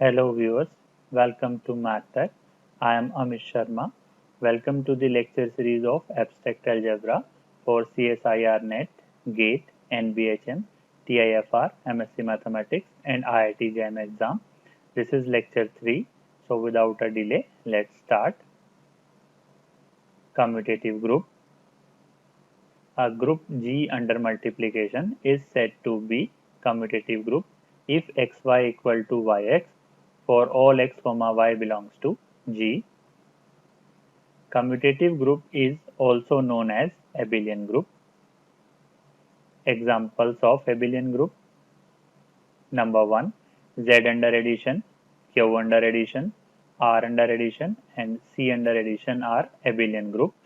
Hello viewers, welcome to MathTech. I am Amit Sharma. Welcome to the lecture series of Abstract Algebra for CSIR NET, GATE, NBHM, TIFR, MSc Mathematics and IIT JAM exam. This is lecture 3. So without a delay, let's start. Commutative group. A group G under multiplication is said to be commutative group if xy equal to yx for all x comma y belongs to G. Commutative group is also known as abelian group. Examples of abelian group: number 1, Z under addition, Q under addition, R under addition and C under addition are abelian groups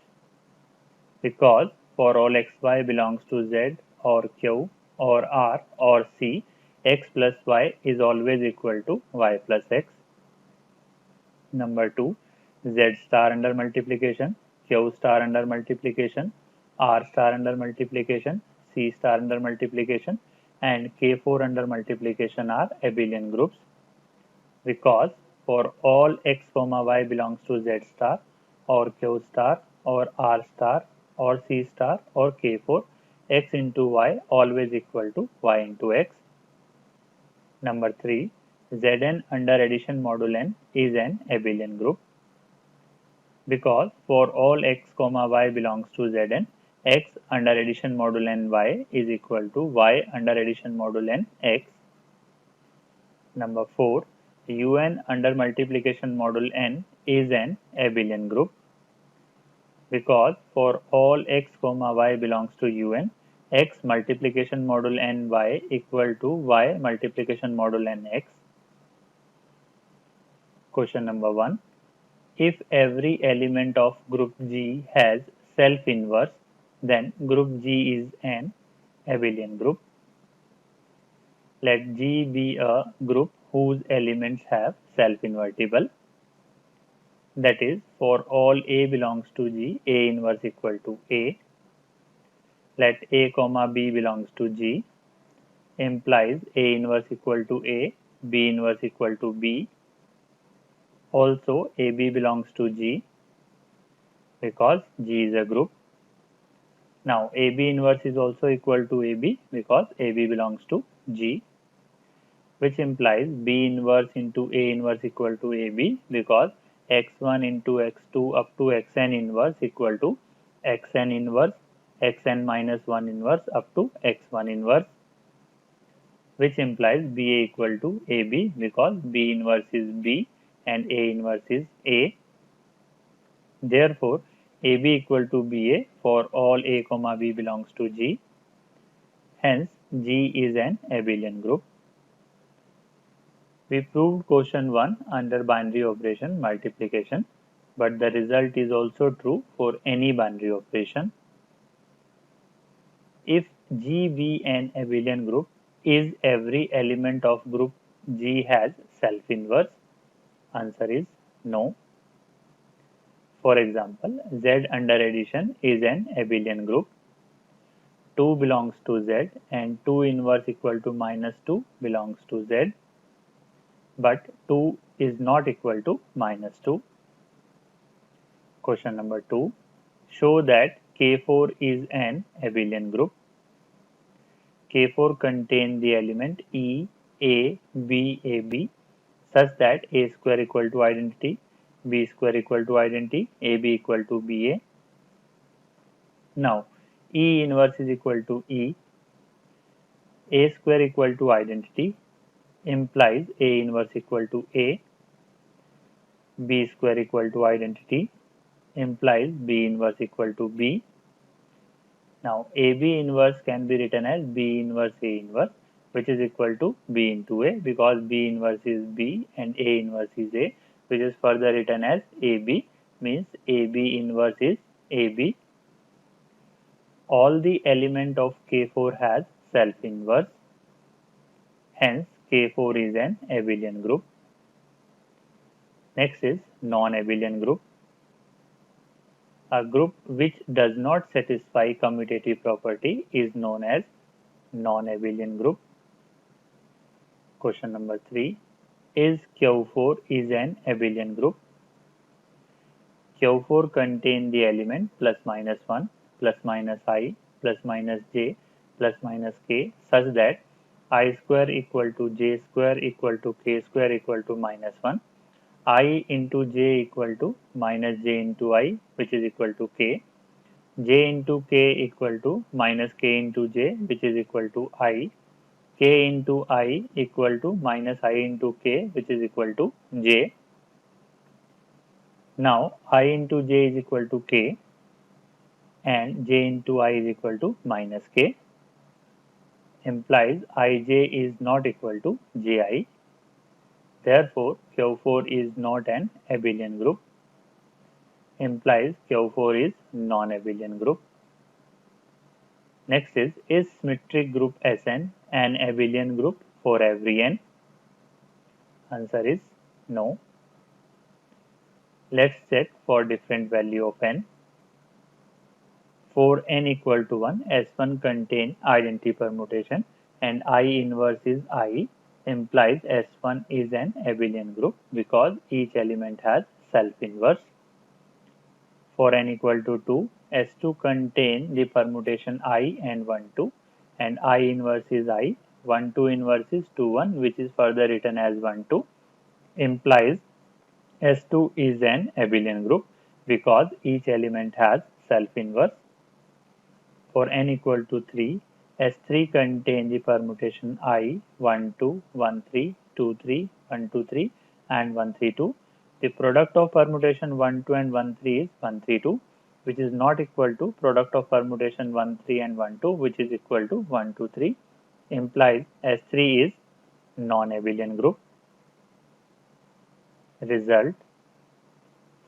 because for all xy belongs to Z or Q or R or C, x plus y is always equal to y plus x. Number 2, Z star under multiplication, Q star under multiplication, R star under multiplication, C star under multiplication and K4 under multiplication are abelian groups because for all x comma y belongs to Z star or Q star or R star or C star or K4, x into y always equal to y into x. Number 3, Zn under addition module n is an abelian group because for all x comma y belongs to Zn, x under addition module n y is equal to y under addition module n x. Number 4, un under multiplication module n is an abelian group because for all x comma y belongs to un, x multiplication module n y equal to y multiplication module n x. Question number 1. If every element of group G has self-inverse, then group G is an abelian group. Let G be a group whose elements have self-invertible. That is, for all A belongs to G, A inverse equal to A. Let A comma B belongs to G implies A inverse equal to A, B inverse equal to B. Also, AB belongs to G because G is a group. Now, AB inverse is also equal to AB because AB belongs to G, which implies B inverse into A inverse equal to AB because x1 into x2 up to xn inverse equal to xn inverse, xn minus 1 inverse up to x1 inverse, which implies BA equal to AB because B inverse is B and A inverse is A. Therefore, AB equal to BA for all A comma B belongs to G. Hence, G is an abelian group. We proved question 1 under binary operation multiplication, but the result is also true for any binary operation. If G be an abelian group, is every element of group G has self-inverse? Answer is no. For example, Z under addition is an abelian group. 2 belongs to Z and 2 inverse equal to minus 2 belongs to Z, but 2 is not equal to minus 2. Question number 2. Show that K4 is an abelian group. K4 contain the element E, A, B, AB such that A square equal to identity, B square equal to identity, AB equal to BA. Now, E inverse is equal to E, A square equal to identity implies A inverse equal to A, B square equal to identity implies B inverse equal to B. Now, AB inverse can be written as B inverse A inverse, which is equal to B into A because B inverse is B and A inverse is A, which is further written as AB, means AB inverse is AB. All the element of K4 has self-inverse. Hence, K4 is an abelian group. Next is non-abelian group. A group which does not satisfy commutative property is known as non-abelian group. Question number 3. is Q4 is an abelian group? Q4 contain the element plus minus 1, plus minus I, plus minus j, plus minus k such that I square equal to j square equal to k square equal to minus 1, I into j equal to minus j into I, which is equal to k, j into k equal to minus k into j, which is equal to I, k into I equal to minus I into k, which is equal to j. Now I into j is equal to k and j into I is equal to minus k, implies ij is not equal to ji. Therefore, Q4 is not an abelian group, implies Q4 is non-abelian group. Next is symmetric group Sn an abelian group for every n? Answer is no. Let's check for different value of n. For n equal to 1, S1 contain identity permutation and I inverse is I, implies S1 is an abelian group because each element has self-inverse. For n equal to 2, S2 contain the permutation I and 1, 2 and I inverse is I, 1, 2 inverse is 2, 1 which is further written as 1, 2, implies S2 is an abelian group because each element has self-inverse. For n equal to 3, S3 contain the permutation I, 1, 2, 1, 3, 2, 3, 1, 2, 3 and 1, 3, 2. The product of permutation 1, 2 and 1, 3 is 1, 3, 2, which is not equal to product of permutation 1, 3 and 1, 2, which is equal to 1, 2, 3, implies S3 is non-abelian group. Result: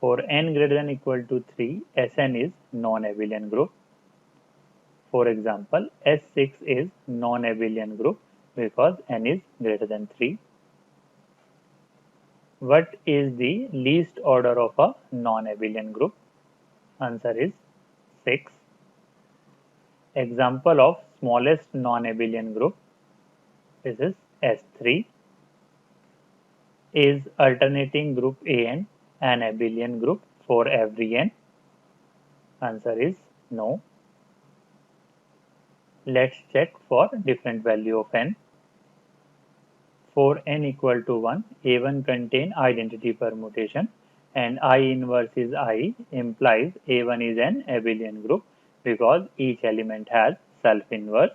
for n greater than equal to 3, Sn is non-abelian group. For example, S6 is non-abelian group because n is greater than 3. What is the least order of a non-abelian group? Answer is 6. Example of smallest non-abelian group, this is S3. Is alternating group An an abelian group for every n? Answer is no. Let's check for different value of n. For n equal to 1, A1 contain identity permutation and I inverse is I, implies A1 is an abelian group because each element has self-inverse.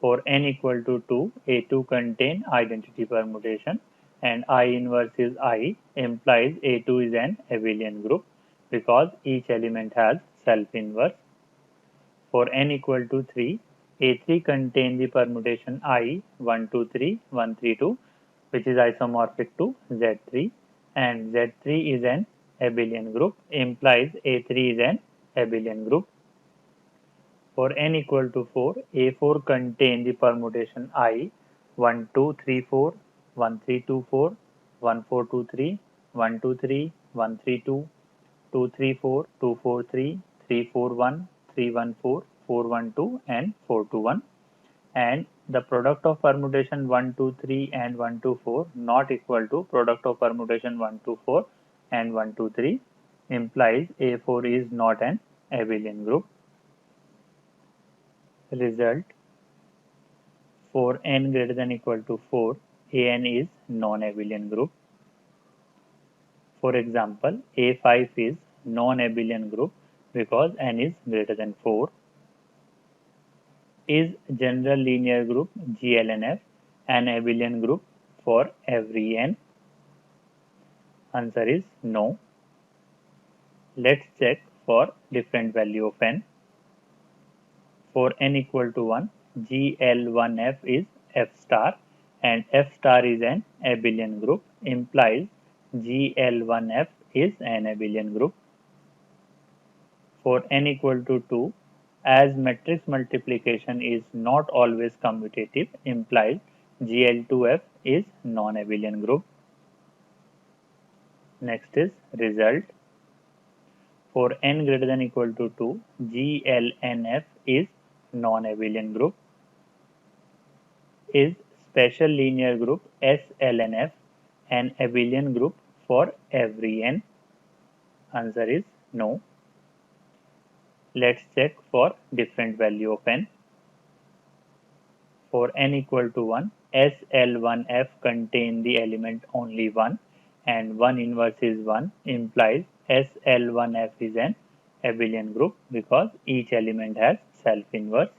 For n equal to 2, A2 contain identity permutation and I inverse is I, implies A2 is an abelian group because each element has self-inverse. For n equal to 3, A3 contain the permutation I, 1, 2, 3, 1, 3, 2, which is isomorphic to Z3 and Z3 is an abelian group, implies A3 is an abelian group. For n equal to 4, A4 contain the permutation I, 1, 2, 3, 4, 1, 3, 2, 4, 1, 4, 2, 3, 1, 2, 3, 1, 3, 2, 2, 3, 4, 2, 4, 3, 3, 4, 1, 3, 1, 4, 4, 1, 2 and 4, 2, 1, and the product of permutation 1, 2, 3 and 1, 2, 4 not equal to product of permutation 1, 2, 4 and 1, 2, 3, implies A4 is not an abelian group. Result: for n greater than equal to 4, An is non-abelian group. For example, A5 is non-abelian group because n is greater than 4. Is general linear group GLNF an abelian group for every n? Answer is no. Let's check for different value of n. For n equal to 1, GL1F is F star and F star is an abelian group, implies GL1F is an abelian group. For n equal to 2, as matrix multiplication is not always commutative, implies GL2F is non-abelian group. Next is result. For n greater than equal to 2, GLNF is non-abelian group. Is special linear group SLNF an abelian group for every n? Answer is no. Let's check for different value of n. For n equal to 1, SL1F contain the element only 1 and 1 inverse is 1 implies SL1F is an abelian group because each element has self-inverse.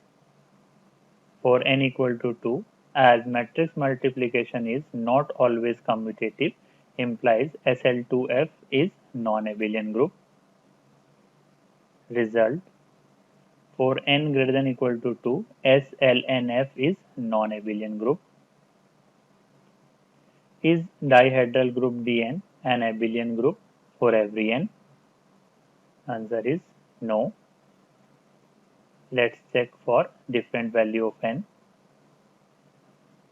For n equal to 2, as matrix multiplication is not always commutative implies SL2F is non-abelian group. Result: for n greater than equal to 2, SLNF is non-abelian group. Is dihedral group Dn an abelian group for every n? Answer is no. Let's check for different value of n.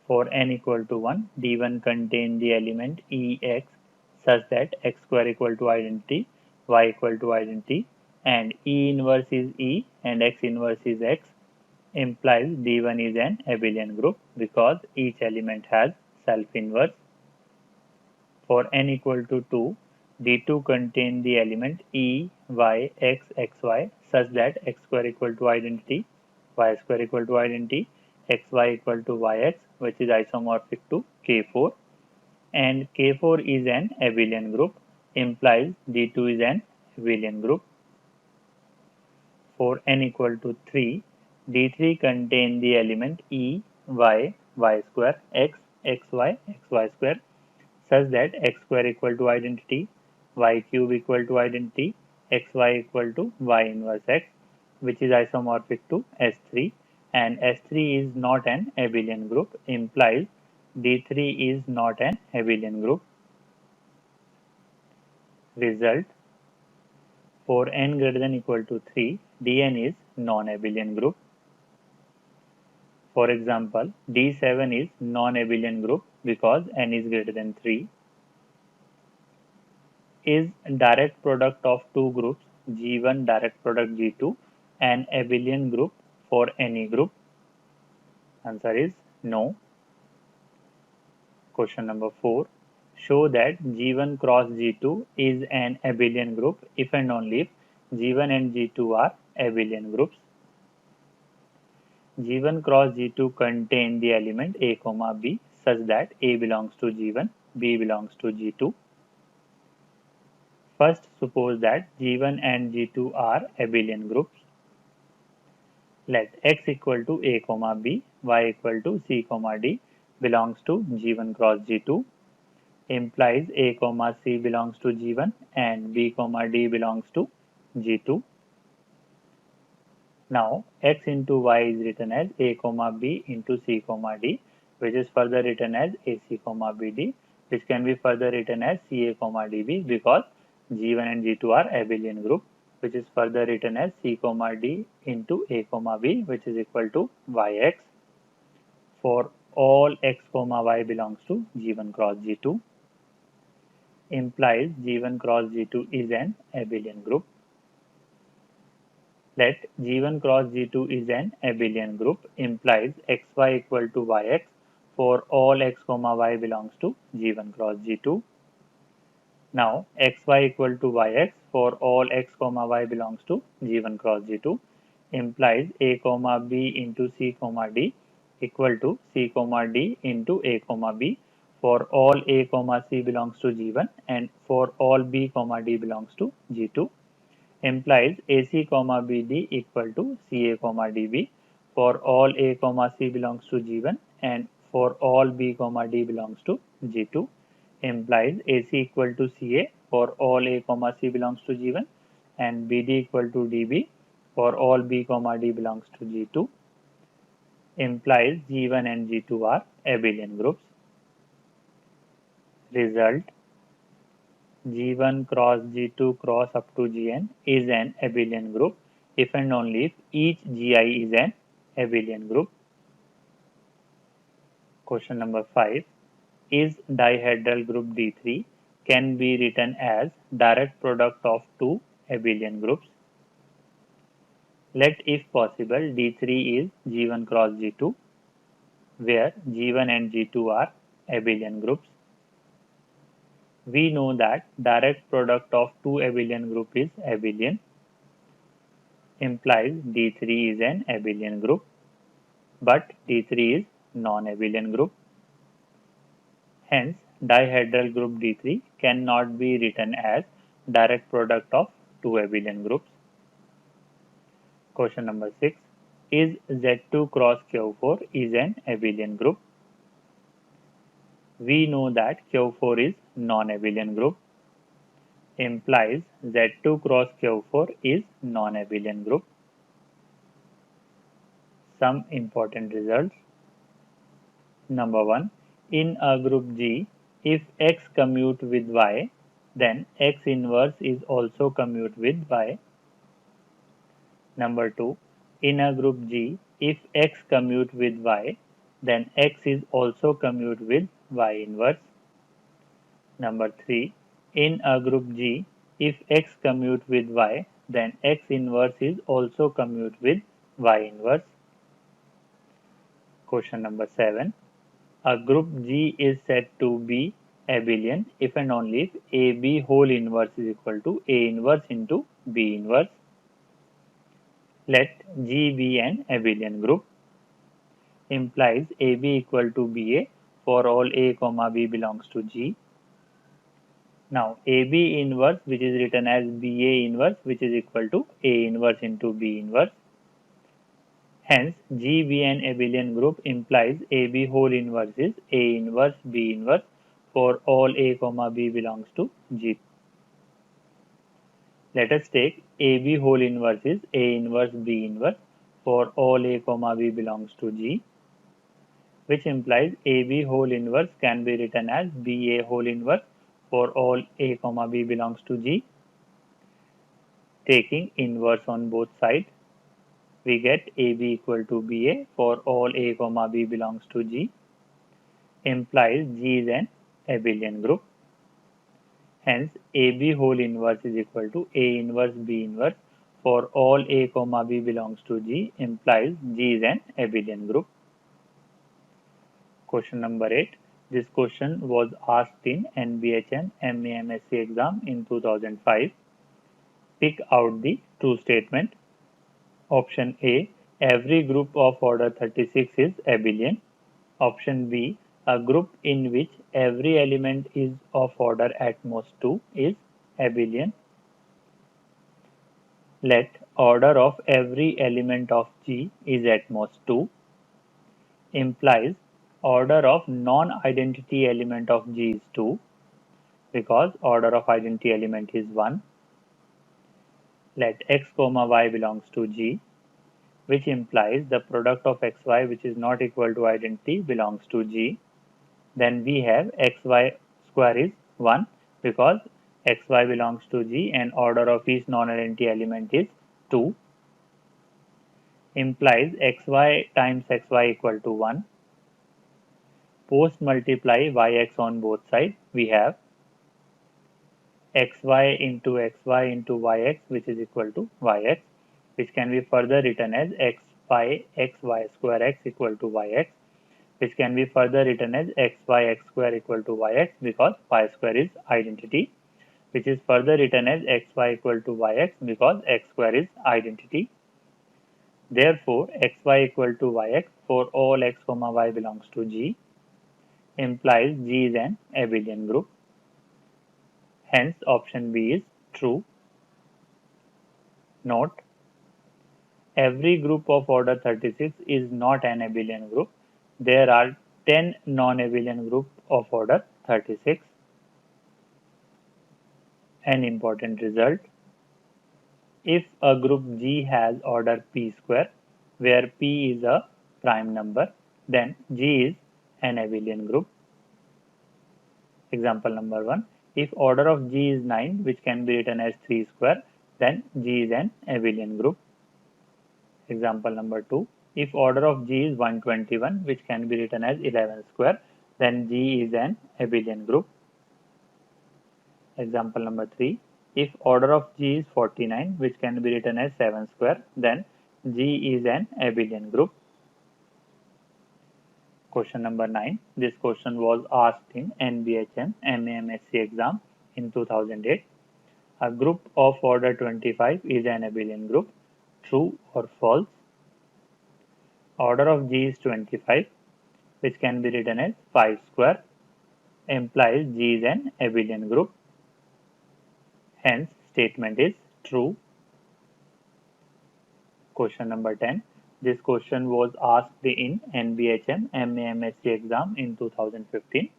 For n equal to 1, D1 contain the element Ex such that x square equal to identity, y equal to identity, and E inverse is E and x inverse is x implies D1 is an abelian group because each element has self-inverse. For n equal to 2, D2 contain the element E, Y, X, XY such that x square equal to identity, y square equal to identity, xy equal to yx which is isomorphic to K4 and K4 is an abelian group implies D2 is an abelian group. For n equal to 3, D3 contain the element E, Y, Y square, X, XY, XY square such that x square equal to identity, y cube equal to identity, xy equal to y inverse x which is isomorphic to S3 and S3 is not an abelian group implies D3 is not an abelian group. Result: for n greater than equal to 3, Dn is non-abelian group. For example, D7 is non-abelian group because n is greater than 3. Is direct product of two groups G1 direct product G2 an abelian group for any group? Answer is no. Question number 4. Show that G1 cross G2 is an abelian group if and only if G1 and G2 are abelian groups. G1 cross G2 contain the element A, B such that A belongs to G1, B belongs to G2. First, suppose that G1 and G2 are abelian groups. Let x equal to A, B, y equal to C, D belongs to G1 cross G2 implies A, C belongs to G1 and B, D belongs to G2. Now, x into y is written as A, B into C, D which is further written as AC, BD which can be further written as CA, DB because G1 and G2 are abelian group which is further written as C, D into A, B which is equal to yx for all x, y belongs to G1 cross G2 implies G1 cross G2 is an abelian group. Let G1 cross G2 is an abelian group implies xy equal to yx for all x, y belongs to G1 cross G2. Now, xy equal to yx for all x, y belongs to G1 cross G2 implies A, B into C, D equal to C, D into A, B for all A, C belongs to G1 and for all B, D belongs to G2 implies AC, BD equal to CA, DB for all A, C belongs to G1 and for all B, D belongs to G2 implies AC equal to CA for all A, C belongs to G1 and BD equal to DB for all B, D belongs to G2 implies G1 and G2 are abelian groups. Result: G1 cross G2 cross up to Gn is an abelian group if and only if each Gi is an abelian group. Question number 5. Is dihedral group D3 can be written as direct product of two abelian groups? Let if possible D3 is G1 cross G2 where G1 and G2 are abelian groups. We know that direct product of two abelian group is abelian, implies D3 is an abelian group, but D3 is non-abelian group. Hence, dihedral group D3 cannot be written as direct product of two abelian groups. Question number 6. Is Z2 cross Q4 is an abelian group? We know that Q4 is non-abelian group, implies Z2 cross Q4 is non-abelian group. Some important results. Number 1. In a group G, if X commute with Y, then X inverse is also commute with Y. Number 2. In a group G, if X commute with Y, then X is also commute with Y inverse. Number 3. In a group G, if X commute with Y, then X inverse is also commute with Y inverse. Question number 7. A group G is said to be abelian if and only if AB whole inverse is equal to A inverse into B inverse. Let G be an abelian group, implies AB equal to BA for all A comma B belongs to G. Now AB inverse, which is written as BA inverse, which is equal to A inverse into B inverse. Hence, G be an abelian group implies AB whole inverse is A inverse B inverse for all A comma B belongs to G. Let us take AB whole inverse is A inverse B inverse for all A comma B belongs to G, which implies AB whole inverse can be written as BA whole inverse for all A comma B belongs to G. Taking inverse on both sides, we get AB equal to BA for all A comma B belongs to G, implies G is an abelian group. Hence, AB whole inverse is equal to A inverse B inverse for all A comma B belongs to G, implies G is an abelian group. Question number 8. This question was asked in NBHN MAMSC exam in 2005. Pick out the true statement. Option A. Every group of order 36 is abelian. Option B. A group in which every element is of order at most 2 is abelian. Let order of every element of G is at most 2, implies order of non-identity element of G is 2 because order of identity element is 1. Let x comma y belongs to G, which implies the product of xy which is not equal to identity belongs to G. Then we have xy square is 1 because xy belongs to G and order of each non-identity element is 2, implies xy times xy equal to 1. Post multiply yx on both sides, we have xy into yx which is equal to yx, which can be further written as x pi xy square x equal to yx, which can be further written as xy x square equal to yx because pi square is identity, which is further written as xy equal to yx because x square is identity. Therefore, xy equal to yx for all x comma y belongs to G, implies G is an abelian group. Hence, option B is true. Note: every group of order 36 is not an abelian group. There are 10 non-abelian groups of order 36. An important result: if a group G has order p square, where p is a prime number, then G is an abelian group. Example number 1. If order of G is 9, which can be written as 3 square, then G is an abelian group. Example number 2. If order of G is 121, which can be written as 11 square, then G is an abelian group. Example number 3. If order of G is 49, which can be written as 7 square, then G is an abelian group. Question number 9. This question was asked in NBHN MAMSC exam in 2008. A group of order 25 is an abelian group. True or false? Order of G is 25, which can be written as 5 square, implies G is an abelian group. Hence, statement is true. Question number 10. This question was asked in NBHM MAMSC exam in 2015.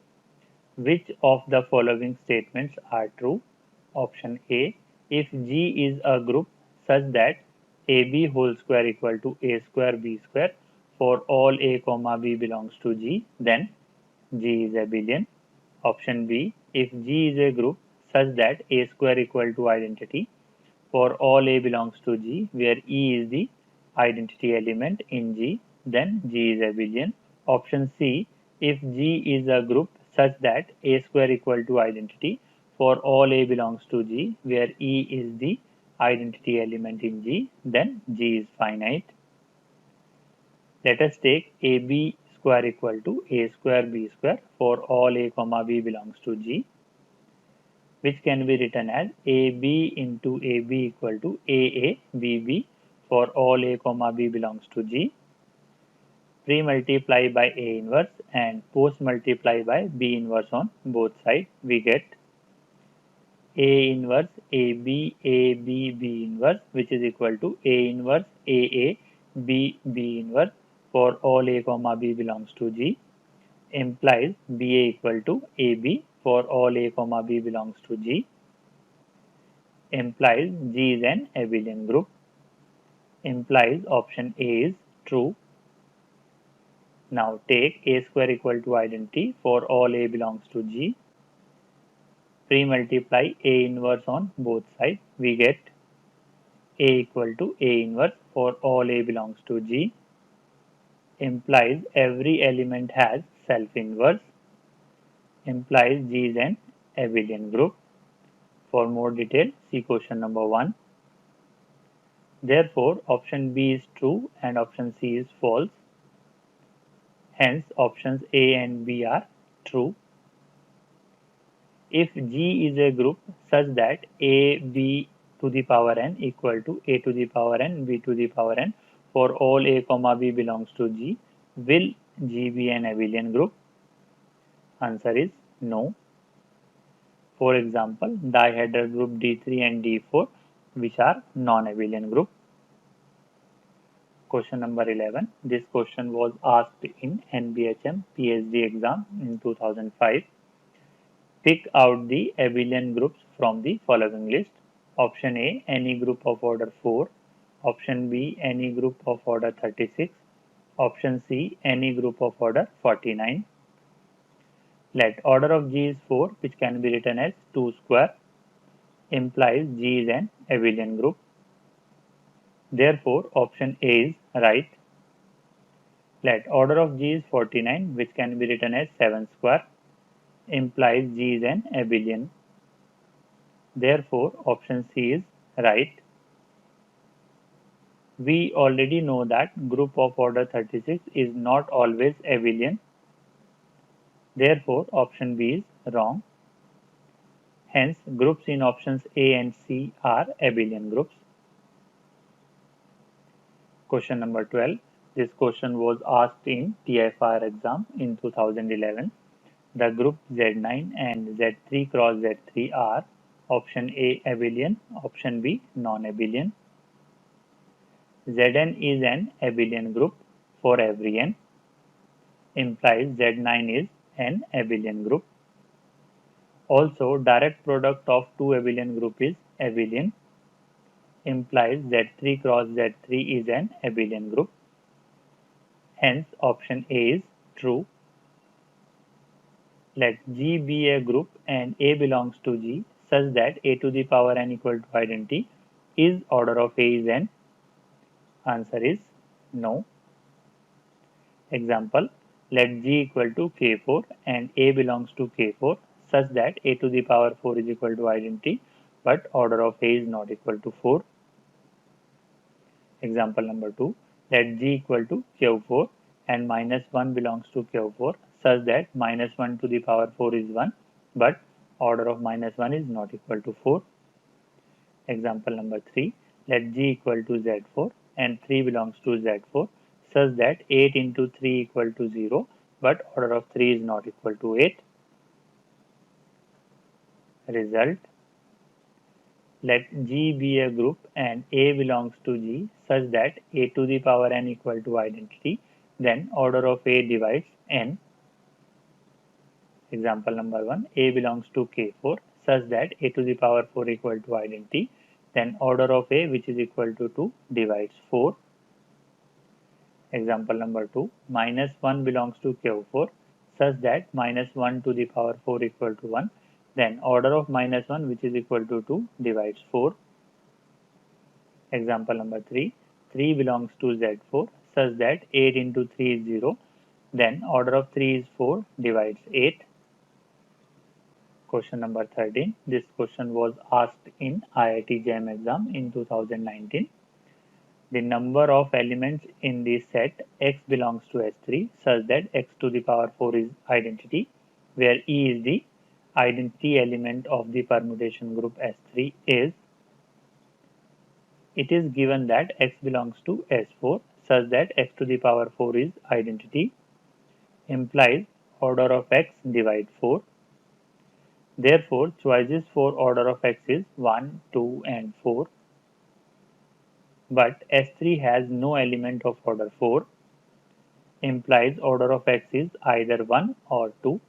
Which of the following statements are true? Option A. If G is a group such that AB whole square equal to A square B square for all A comma B belongs to G, then G is abelian. Option B. If G is a group such that A square equal to identity for all A belongs to G, where E is the identity element in G, then G is abelian. Option C. If G is a group such that A square equal to identity for all A belongs to G, where E is the identity element in G, then G is finite. Let us take AB square equal to A square B square for all A comma B belongs to G, which can be written as AB into AB equal to AA BB for all A comma B belongs to G. Pre-multiply by A inverse and post-multiply by B inverse on both sides, we get A inverse AB AB B inverse, which is equal to A inverse AA B B inverse for all A comma B belongs to G, implies BA equal to AB for all A comma B belongs to G, implies G is an abelian group, implies option A is true. Now take A square equal to identity for all A belongs to G. Pre-multiply A inverse on both sides. We get A equal to A inverse for all A belongs to G. Implies every element has self-inverse. Implies G is an abelian group. For more detail, see question number 1. Therefore, option B is true and option C is false. Hence, options A and B are true. If G is a group such that A, B to the power n equal to A to the power n, B to the power n for all A comma B belongs to G, will G be an abelian group? Answer is no. For example, dihedral group D3 and D4, which are non-abelian group. Question number 11. This question was asked in NBHM PhD exam in 2005. Pick out the abelian groups from the following list. Option A, any group of order 4. Option B, any group of order 36. Option C, any group of order 49. Let order of G is 4, which can be written as 2 square, implies G is an abelian group. Therefore, option A is right. Let order of G is 49, which can be written as 7 square, implies G is an abelian. Therefore, option C is right. We already know that group of order 36 is not always abelian. Therefore, option B is wrong. Hence, groups in options A and C are abelian groups. Question number 12. This question was asked in TFR exam in 2011. The group Z9 and Z3 cross Z3 are option A abelian, option B non-abelian. Zn is an abelian group for every n, implies Z9 is an abelian group. Also, direct product of two abelian group is abelian, implies Z3 cross Z3 is an abelian group. Hence, option A is true. Let G be a group and A belongs to G such that A to the power n equal to identity is order of A is n. Answer is no. Example, let G equal to K4 and A belongs to K4 such that A to the power 4 is equal to identity, but order of A is not equal to 4. Example number 2, let G equal to Q4 and minus 1 belongs to Q4 such that minus 1 to the power 4 is 1, but order of minus 1 is not equal to 4. Example number 3, let G equal to Z4 and 3 belongs to Z4 such that 8 into 3 equal to 0, but order of 3 is not equal to 8. Result, let G be a group and A belongs to G such that A to the power n equal to identity, then order of A divides n. Example number 1, A belongs to K4 such that A to the power 4 equal to identity, then order of A, which is equal to 2, divides 4. Example number 2, minus 1 belongs to Q4 such that minus 1 to the power 4 equal to 1, then order of minus 1, which is equal to 2, divides 4. Example number 3, 3 belongs to Z4 such that 8 into 3 is 0, then order of 3 is 4, divides 8. Question number 13. This question was asked in IIT JAM exam in 2019. The number of elements in the set X belongs to S3 such that X to the power 4 is identity, where E is the identity element of the permutation group S3 is. It is given that X belongs to S4 such that X to the power 4 is identity, implies order of X divide 4. Therefore, choices for order of X is 1, 2 and 4. But S3 has no element of order 4, implies order of X is either 1 or 2.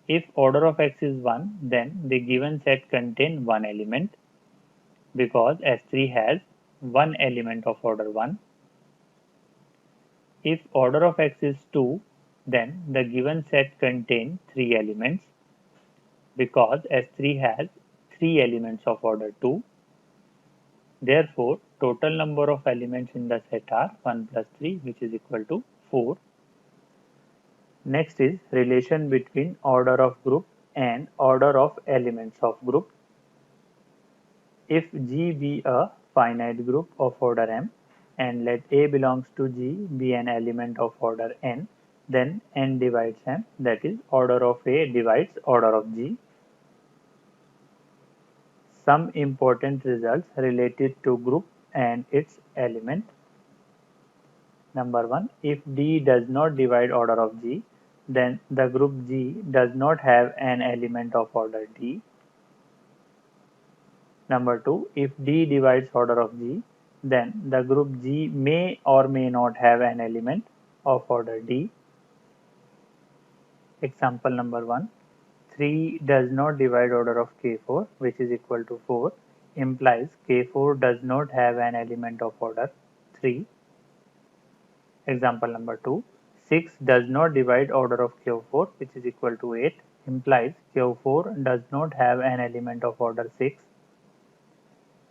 If order of X is 1, then the given set contains one element because S3 has one element of order 1. If order of X is 2, then the given set contains 3 elements because S3 has 3 elements of order 2. Therefore, total number of elements in the set are 1 plus 3, which is equal to 4. Next is relation between order of group and order of elements of group. If G be a finite group of order m and let A belongs to G be an element of order n, then n divides m, that is order of A divides order of G. Some important results related to group and its element. Number 1, if D does not divide order of G, then the group G does not have an element of order D. Number 2, if D divides order of G, then the group G may or may not have an element of order D. Example number 1, 3 does not divide order of K4, which is equal to 4, implies K4 does not have an element of order 3. Example number 2, 6 does not divide order of Q4, which is equal to 8, implies Q4 does not have an element of order 6.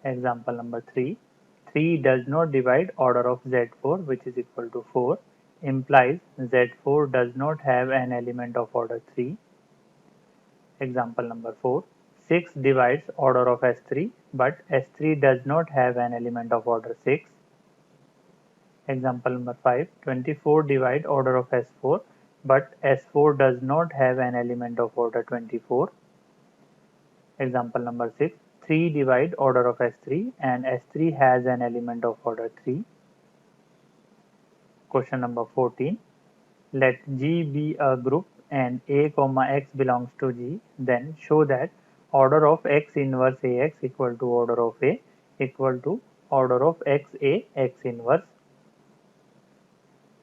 Example number 3, 3 does not divide order of Z4, which is equal to 4, implies Z4 does not have an element of order 3. Example number 4, 6 divides order of S3, but S3 does not have an element of order 6. Example number 5, 24 divide order of S4, but S4 does not have an element of order 24. Example number 6, 3 divide order of S3 and S3 has an element of order 3. Question number 14, let G be a group and A, X belongs to G, then show that order of X inverse AX equal to order of A equal to order of XA X inverse.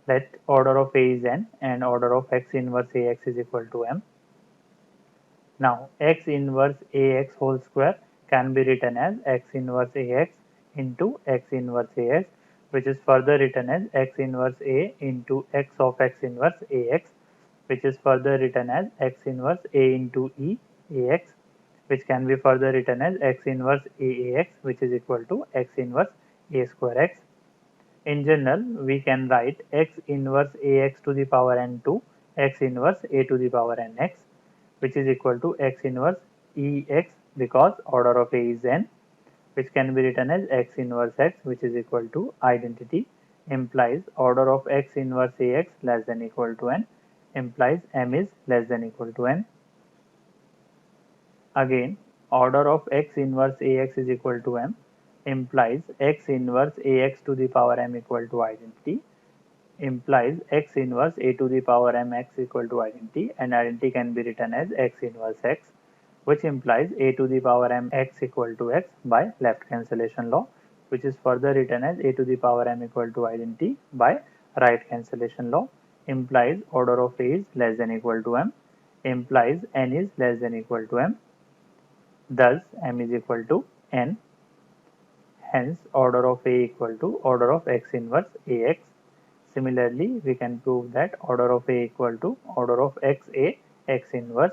Let order of A is n and order of X inverse AX is equal to m. Now, X inverse AX whole square can be written as X inverse AX into X inverse AX, which is further written as X inverse A into X of X inverse AX, which is further written as X inverse A into E AX, which can be further written as X inverse AAX, which is equal to X inverse A square X. In general, we can write X inverse AX to the power n to X inverse A to the power nx, which is equal to X inverse EX because order of A is n, which can be written as X inverse X, which is equal to identity, implies order of X inverse AX less than equal to n, implies m is less than equal to n. Again, order of x inverse Ax is equal to m implies x inverse Ax to the power m equal to identity, implies x inverse A to the power mx equal to identity, and identity can be written as x inverse x, which implies A to the power mx equal to x by left cancellation law, which is further written as A to the power m equal to identity by right cancellation law, implies order of A is less than equal to m, implies n is less than equal to m, thus m is equal to n, hence order of A equal to order of x inverse Ax. Similarly, we can prove that order of A equal to order of XA x inverse.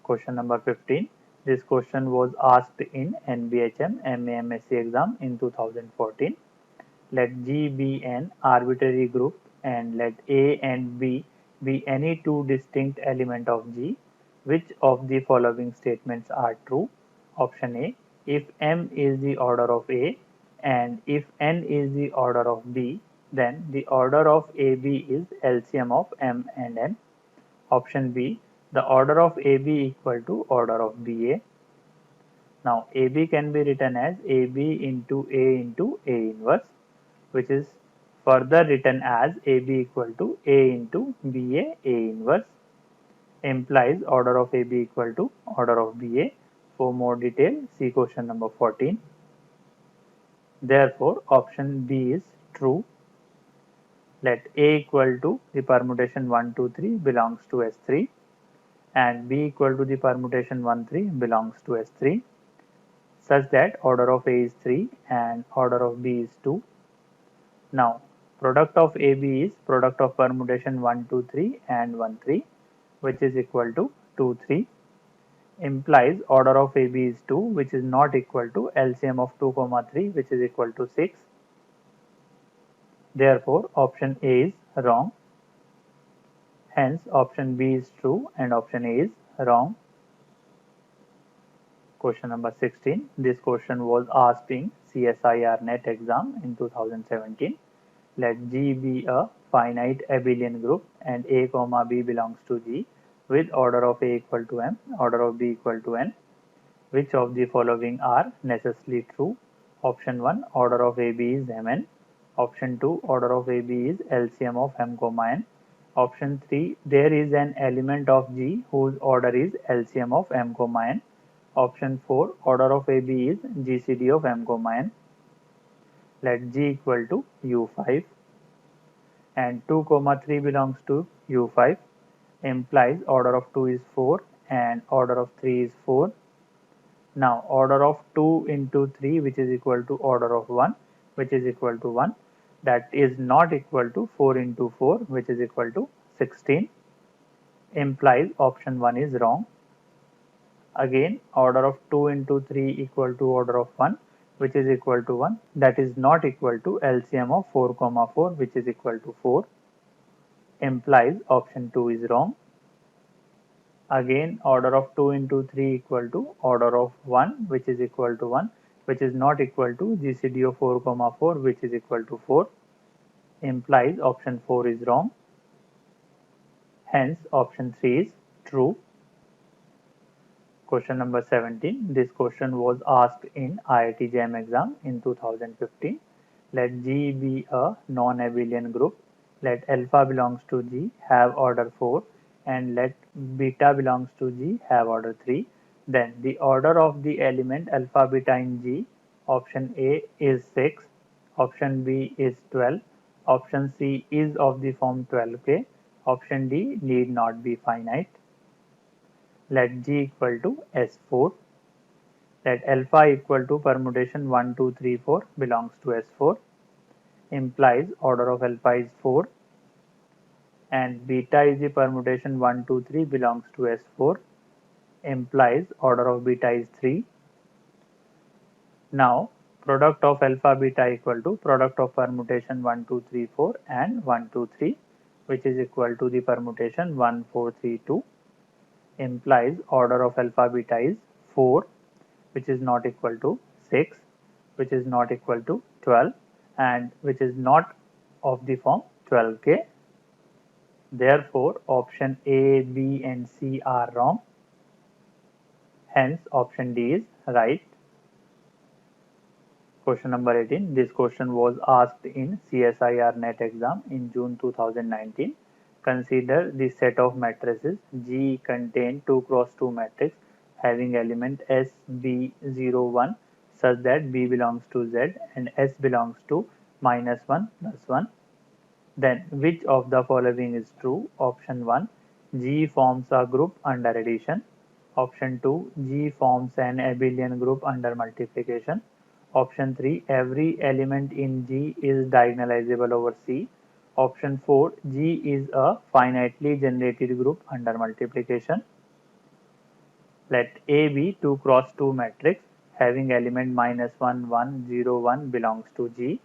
Question number 15. This question was asked in NBHM MAMSC exam in 2014. Let G be an arbitrary group and let A and B be any two distinct elements of G. Which of the following statements are true? Option A. If M is the order of A and if N is the order of B, then the order of AB is LCM of M and N. Option B. The order of AB equal to order of BA. Now AB can be written as AB into A inverse, which is further written as AB equal to A into BA A inverse, implies order of AB equal to order of BA. For more detail, see question number 14. Therefore, option B is true. Let A equal to the permutation 1, 2, 3 belongs to S3 and B equal to the permutation 1, 3 belongs to S3, such that order of A is 3 and order of B is 2. Now, product of AB is product of permutation 1, 2, 3 and 1, 3, which is equal to 2, 3, implies order of AB is 2, which is not equal to LCM of 2, 3, which is equal to 6. Therefore, option A is wrong. Hence, option B is true and option A is wrong. Question number 16. This question was asked in CSIR NET exam in 2017. Let G be a finite abelian group and A, B belongs to G with order of A equal to M, order of B equal to N. Which of the following are necessarily true? Option 1. Order of AB is Mn. Option 2. Order of AB is LCM of M, N. Option 3. There is an element of G whose order is LCM of M, N. Option 4. Order of AB is GCD of M, N. Let G equal to U5 and 2, 3 belongs to U5, implies order of 2 is 4 and order of 3 is 4. Now order of 2 into 3, which is equal to order of 1, which is equal to 1, that is not equal to 4 into 4, which is equal to 16, implies option 1 is wrong. Again, order of 2 into 3 equal to order of 1, which is equal to 1, that is not equal to LCM of 4, 4, which is equal to 4, implies option 2 is wrong. Again, order of 2 into 3 equal to order of 1, which is equal to 1, which is not equal to GCD of 4, 4, which is equal to 4, implies option 4 is wrong. Hence, option 3 is true. Question number 17. This question was asked in IIT JAM exam in 2015. Let G be a non-abelian group. Let alpha belongs to G have order 4 and let beta belongs to G have order 3. Then the order of the element alpha, beta in G, option A is 6, option B is 12, option C is of the form 12k, option D need not be finite. Let G equal to S4. Let alpha equal to permutation 1, 2, 3, 4 belongs to S4, implies order of alpha is 4 and beta is the permutation 1, 2, 3 belongs to S4, implies order of beta is 3. Now product of alpha beta equal to product of permutation 1, 2, 3, 4 and 1, 2, 3, which is equal to the permutation 1, 4, 3, 2, implies order of alpha beta is 4, which is not equal to 6, which is not equal to 12 and which is not of the form 12k. Therefore, option A, B and C are wrong. Hence, option D is right. Question number 18. This question was asked in CSIR NET exam in June 2019. Consider the set of matrices G contain 2 cross 2 matrix having element SB01 such that B belongs to Z and S belongs to -1 plus 1. Then which of the following is true? Option 1. G forms a group under addition. Option 2. G forms an abelian group under multiplication. Option 3. Every element in G is diagonalizable over C. Option 4. G is a finitely generated group under multiplication. Let A be 2 cross 2 matrix having element -1 1 0 1 belongs to G,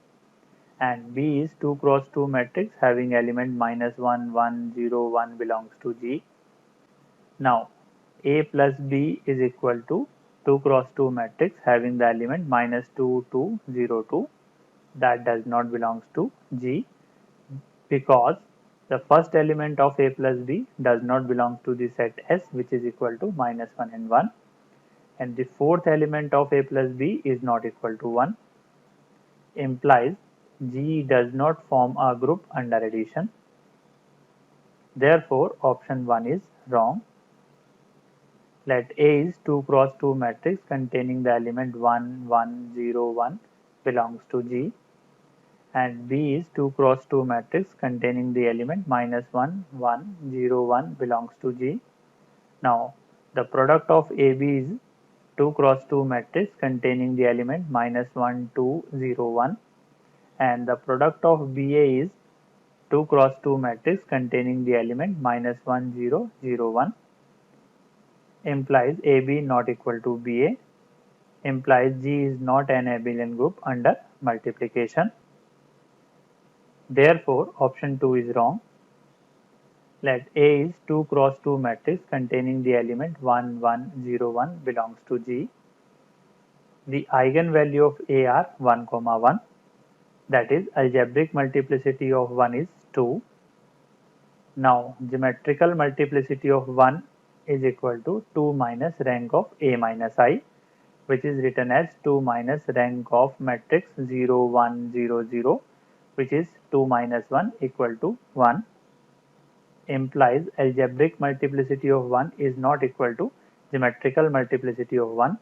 and B is 2 cross 2 matrix having element -1 1 0 1 belongs to G. Now A plus B is equal to 2 cross 2 matrix having the element -2 2 0 2, that does not belongs to G because the first element of A plus B does not belong to the set S, which is equal to -1 and 1, and the fourth element of A plus B is not equal to 1, implies G does not form a group under addition. Therefore, option 1 is wrong. Let A is 2 cross 2 matrix containing the element 1 1 0 1 belongs to G, and B is 2 cross 2 matrix containing the element -1 1 0 1 belongs to G. Now, the product of AB is 2 cross 2 matrix containing the element -1 2 0 1, and the product of BA is 2 cross 2 matrix containing the element -1 0 0 1, implies AB not equal to BA, implies G is not an abelian group under multiplication. Therefore, option 2 is wrong. Let A is 2 cross 2 matrix containing the element 1 1 0 1 belongs to G. The eigenvalue of A are 1, 1. That is, algebraic multiplicity of 1 is 2. Now, geometrical multiplicity of 1 is equal to 2 minus rank of A minus I, which is written as 2 minus rank of matrix 0 1 0 0, which is 2 minus 1 equal to 1, implies algebraic multiplicity of 1 is not equal to geometrical multiplicity of 1,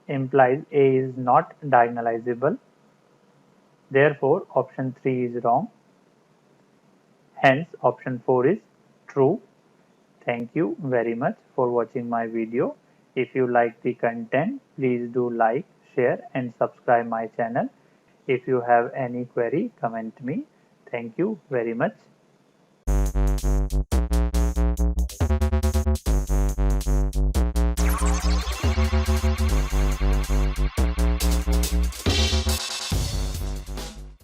implies A is not diagonalizable. Therefore, option 3 is wrong. Hence, option 4 is true. Thank you very much for watching my video. If you like the content, please do like, share and subscribe my channel. If you have any query, comment me. Thank you very much.